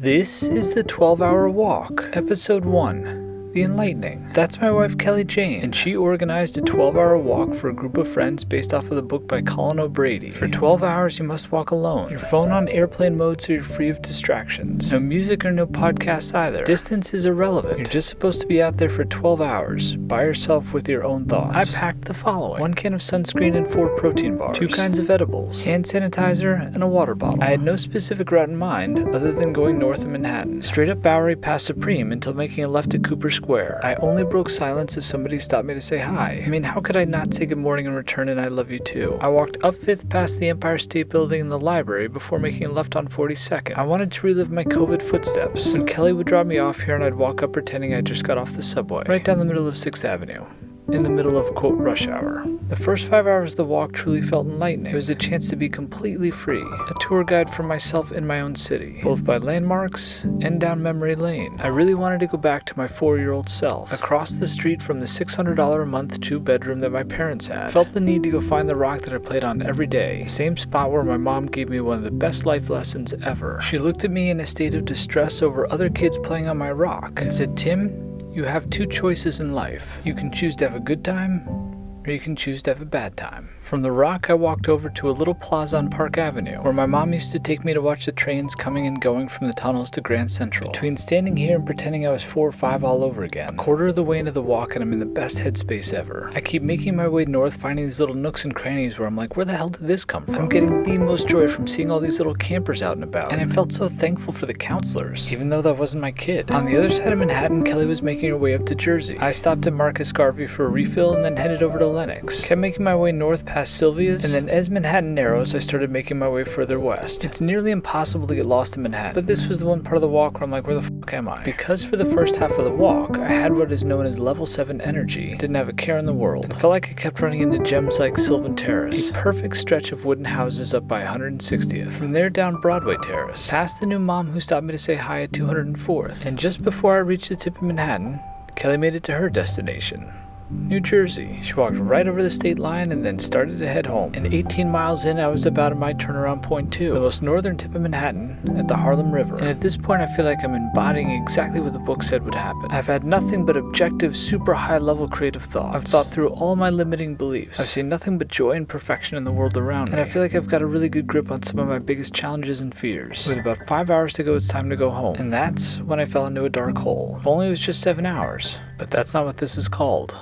This is the 12-Hour Walk, Episode 1. The Enlightening. That's my wife Kelly Jane, and she organized a 12-hour walk for a group of friends based off of the book by Colin O'Brady. For 12 hours you must walk alone. Your phone on airplane mode so you're free of distractions. No music or no podcasts either. Distance is irrelevant. You're just supposed to be out there for 12 hours, by yourself with your own thoughts. I packed the following: 1 can of sunscreen and 4 protein bars, 2 kinds of edibles, hand sanitizer, and a water bottle. I had no specific route in mind other than going north of Manhattan, straight up Bowery past Supreme until making a left at Cooper Square. I only broke silence if somebody stopped me to say hi. I mean, how could I not say good morning and return and I love you too? I walked up 5th past the Empire State Building and the library before making a left on 42nd. I wanted to relive my COVID footsteps. When Kelly would drop me off here and I'd walk up pretending I just got off the subway, right down the middle of 6th Avenue. In the middle of, quote, rush hour. The first 5 hours of the walk truly felt enlightening. It was a chance to be completely free. A tour guide for myself in my own city, both by landmarks and down memory lane. I really wanted to go back to my 4-year-old self, across the street from the $600 a month 2-bedroom that my parents had. Felt the need to go find the rock that I played on every day, same spot where my mom gave me one of the best life lessons ever. She looked at me in a state of distress over other kids playing on my rock and said, "Tim, you have 2 choices in life. You can choose to have a good time, or you can choose to have a bad time." From the rock, I walked over to a little plaza on Park Avenue, where my mom used to take me to watch the trains coming and going from the tunnels to Grand Central. Between standing here and pretending I was 4 or 5 all over again, a quarter of the way into the walk and I'm in the best headspace ever. I keep making my way north, finding these little nooks and crannies where I'm like, where the hell did this come from? I'm getting the most joy from seeing all these little campers out and about, and I felt so thankful for the counselors, even though that wasn't my kid. On the other side of Manhattan, Kelly was making her way up to Jersey. I stopped at Marcus Garvey for a refill and then headed over to Lenox. Kept making my way north past Sylvia's, and then as Manhattan narrows, I started making my way further west. It's nearly impossible to get lost in Manhattan, but this was the one part of the walk where I'm like, where the fuck am I? Because for the first half of the walk, I had what is known as level 7 energy. Didn't have a care in the world. It felt like I kept running into gems like Sylvan Terrace, a perfect stretch of wooden houses up by 160th. From there down Broadway Terrace, past the new mom who stopped me to say hi at 204th. And just before I reached the tip of Manhattan, Kelly made it to her destination, New Jersey. She walked right over the state line and then started to head home. And 18 miles in, I was about at my turnaround point too, the most northern tip of Manhattan, at the Harlem River. And at this point, I feel like I'm embodying exactly what the book said would happen. I've had nothing but objective, super high-level creative thoughts. I've thought through all my limiting beliefs. I've seen nothing but joy and perfection in the world around me. And I feel like I've got a really good grip on some of my biggest challenges and fears. With about 5 hours to go, it's time to go home. And that's when I fell into a dark hole. If only it was just 7 hours. But that's not what this is called.